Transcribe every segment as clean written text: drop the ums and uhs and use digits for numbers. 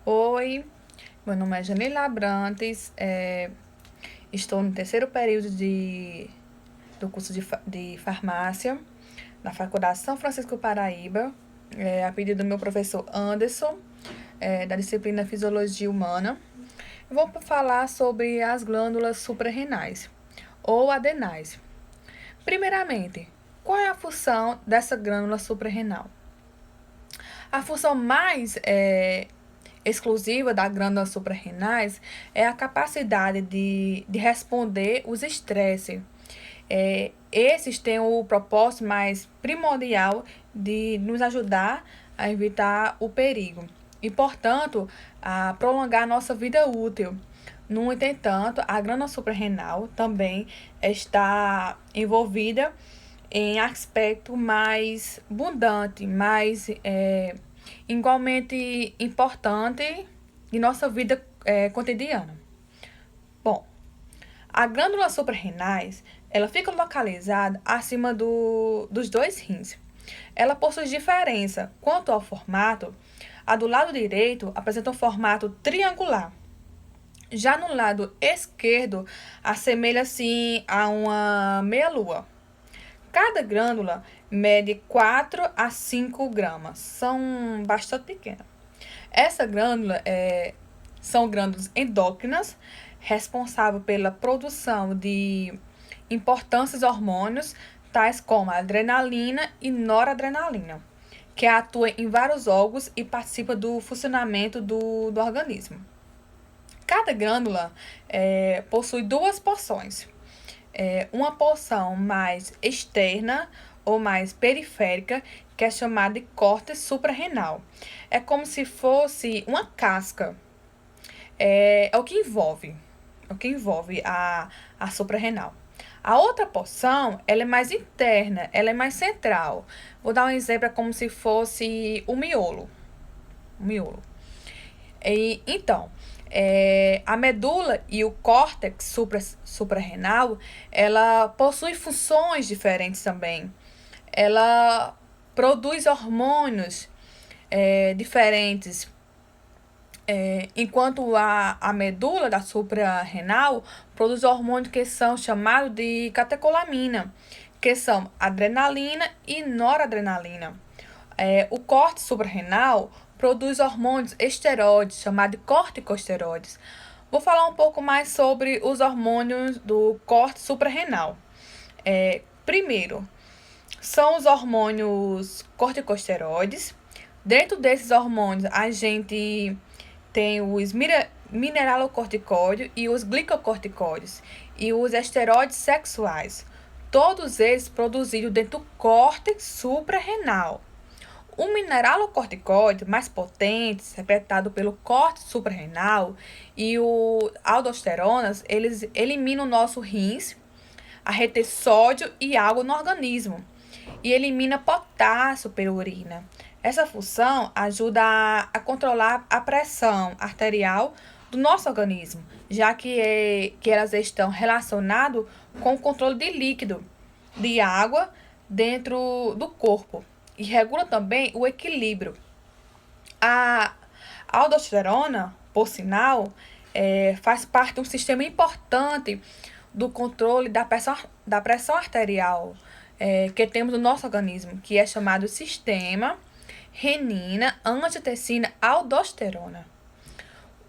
Oi, meu nome é Janine Abrantes, estou no terceiro período do curso de farmácia na Faculdade São Francisco Paraíba, a pedido do meu professor Anderson, da disciplina Fisiologia Humana. Vou falar sobre as glândulas suprarrenais ou adenais. Primeiramente, qual é a função dessa glândula suprarrenal? A função mais exclusiva da glândula suprarrenais é a capacidade de responder os estresses. Esses têm o propósito mais primordial de nos ajudar a evitar o perigo e, portanto, a prolongar a nossa vida útil. No entanto, a glândula suprarrenal também está envolvida em aspecto mais abundante, mais igualmente importante de nossa vida cotidiana. Bom, a glândula suprarrenais, ela fica localizada acima dos dois rins. Ela possui diferença quanto ao formato. A do lado direito apresenta um formato triangular. Já no lado esquerdo, assemelha-se a uma meia-lua. Cada glândula mede 4 a 5 gramas, são bastante pequenas. Essa glândula são glândulas endócrinas, responsáveis pela produção de importantes hormônios, tais como a adrenalina e noradrenalina, que atuam em vários órgãos e participam do funcionamento do organismo. Cada glândula possui duas porções. Uma porção mais externa ou mais periférica, que é chamada de córtex suprarrenal. É como se fosse uma casca. É o que envolve a suprarrenal. A outra porção, ela é mais interna, ela é mais central. Vou dar um exemplo, é como se fosse o miolo. O miolo. Então, a medula e o córtex suprarrenal, ela possui funções diferentes também. Ela produz hormônios diferentes, enquanto a medula da suprarrenal produz hormônios que são chamados de catecolamina, que são adrenalina e noradrenalina. O córtex suprarrenal produz hormônios esteroides, chamados de corticosteroides. Vou falar um pouco mais sobre os hormônios do córtex suprarrenal. Primeiro, são os hormônios corticosteroides. Dentro desses hormônios, a gente tem os mineralocorticóides e os glicocorticóides e os esteroides sexuais. Todos eles produzidos dentro do córtex suprarrenal. O mineralocorticoide mais potente, secretado pelo córtex suprarrenal, e o aldosteronas, eles eliminam o nosso rins a reter sódio e água no organismo e elimina potássio pela urina. Essa função ajuda a controlar a pressão arterial do nosso organismo, já que elas estão relacionadas com o controle de líquido, de água dentro do corpo e regula também o equilíbrio. A aldosterona, por sinal, faz parte de um sistema importante do controle da pressão arterial que temos no nosso organismo, que é chamado sistema renina-angiotensina-aldosterona.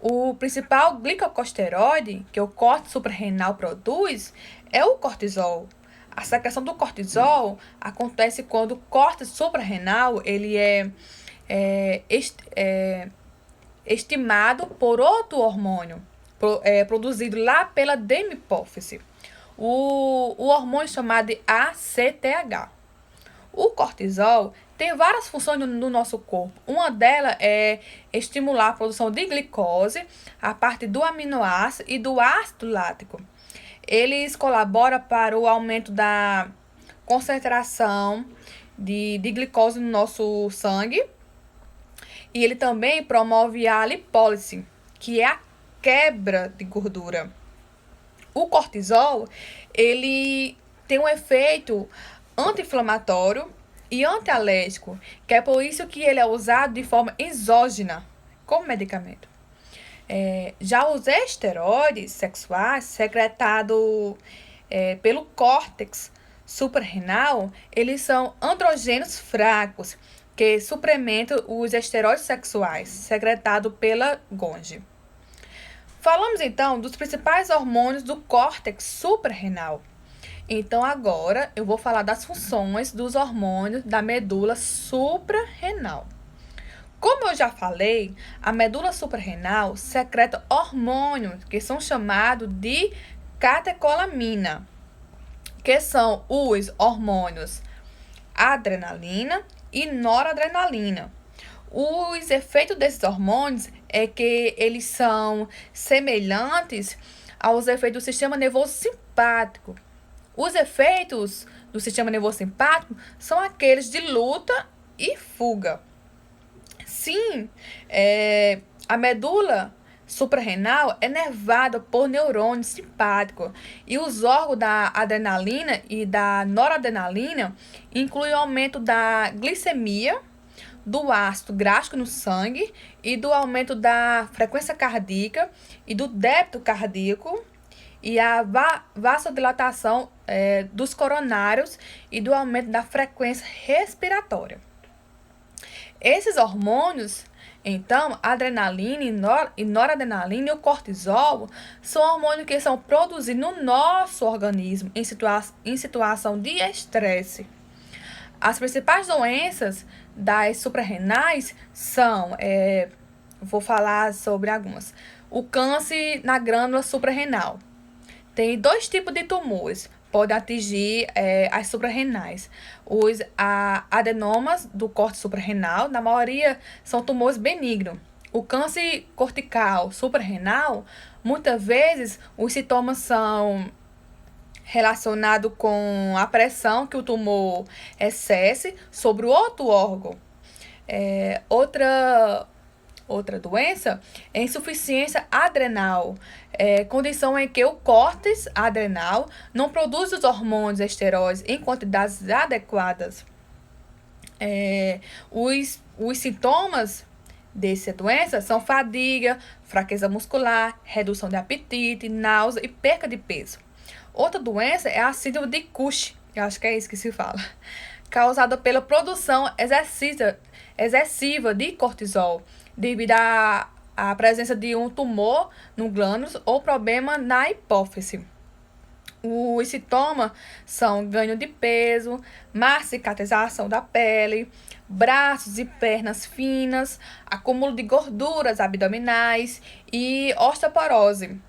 O principal glicocorticoide que o córtex suprarrenal produz é o cortisol. A secreção do cortisol acontece quando o córtex suprarrenal ele estimado por outro hormônio produzido lá pela demipófise, o hormônio chamado de ACTH. O cortisol tem várias funções no nosso corpo. Uma delas é estimular a produção de glicose a partir do aminoácido e do ácido lático. Eles colaboram para o aumento da concentração de glicose no nosso sangue. E ele também promove a lipólise, que é a quebra de gordura. O cortisol, ele tem um efeito anti-inflamatório e antialérgico, que é por isso que ele é usado de forma exógena. como medicamento. Já os esteroides sexuais secretados pelo córtex suprarrenal, eles são androgênios fracos que suplementam os esteroides sexuais secretados pela Golgi. Falamos então dos principais hormônios do córtex suprarrenal. Então agora eu vou falar das funções dos hormônios da medula suprarrenal. Como eu já falei, a medula suprarrenal secreta hormônios que são chamados de catecolamina, que são os hormônios adrenalina e noradrenalina. Os efeitos desses hormônios é que eles são semelhantes aos efeitos do sistema nervoso simpático. Os efeitos do sistema nervoso simpático são aqueles de luta e fuga. Sim, a medula suprarrenal é nervada por neurônios simpáticos e os órgãos da adrenalina e da noradrenalina incluem o aumento da glicemia, do ácido gráfico no sangue e do aumento da frequência cardíaca e do débito cardíaco e a vasodilatação dos coronários e do aumento da frequência respiratória. Esses hormônios, então, adrenalina e noradrenalina e o cortisol, são hormônios que são produzidos no nosso organismo em situação de estresse. As principais doenças das suprarrenais são, vou falar sobre algumas, o câncer na glândula suprarrenal. Tem 2 tipos de tumores, podem atingir as suprarrenais. Os adenomas do córtex suprarrenal, na maioria, são tumores benignos. O câncer cortical suprarrenal, muitas vezes, os sintomas são relacionados com a pressão que o tumor exerce sobre o outro órgão. Outra doença é insuficiência adrenal, condição em que o córtex adrenal não produz os hormônios esteroides em quantidades adequadas. Os sintomas dessa doença são fadiga, fraqueza muscular, redução de apetite, náusea e perca de peso. Outra doença é a síndrome de Cushing, eu acho que é isso que se fala, causada pela produção excessiva de cortisol, devido à presença de um tumor no glândulo ou problema na hipófise. Os sintomas são ganho de peso, má cicatrização da pele, braços e pernas finas, acúmulo de gorduras abdominais e osteoporose.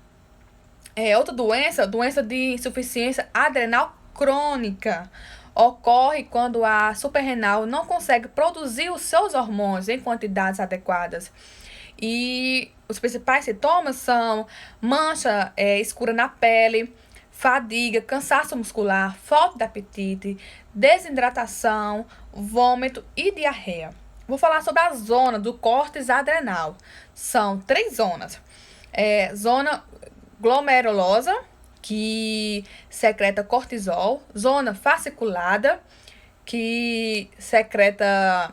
Outra doença de insuficiência adrenal crônica. Ocorre quando a suprarrenal não consegue produzir os seus hormônios em quantidades adequadas. E os principais sintomas são mancha escura na pele, fadiga, cansaço muscular, falta de apetite, desidratação, vômito e diarreia. Vou falar sobre a zona do córtex adrenal. São 3 zonas. Zona glomerulosa, que secreta cortisol, zona fasciculada, que secreta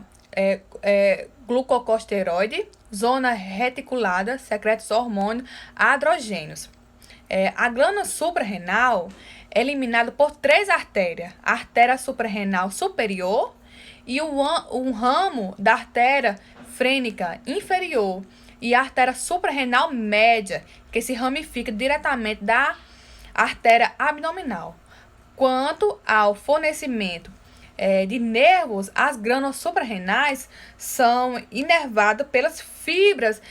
glucocorticoide, zona reticulada, secreta os hormônios androgênios. A glândula suprarrenal é eliminada por 3 artérias: a artéria suprarrenal superior e um ramo da artéria frênica inferior e a artéria suprarrenal média, que se ramifica diretamente da artéria abdominal. Quanto ao fornecimento de nervos, as glândulas suprarrenais são inervadas pelas fibras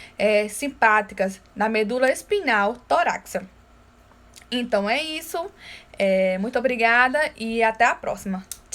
simpáticas da medula espinhal torácica. Então é isso. Muito obrigada e até a próxima.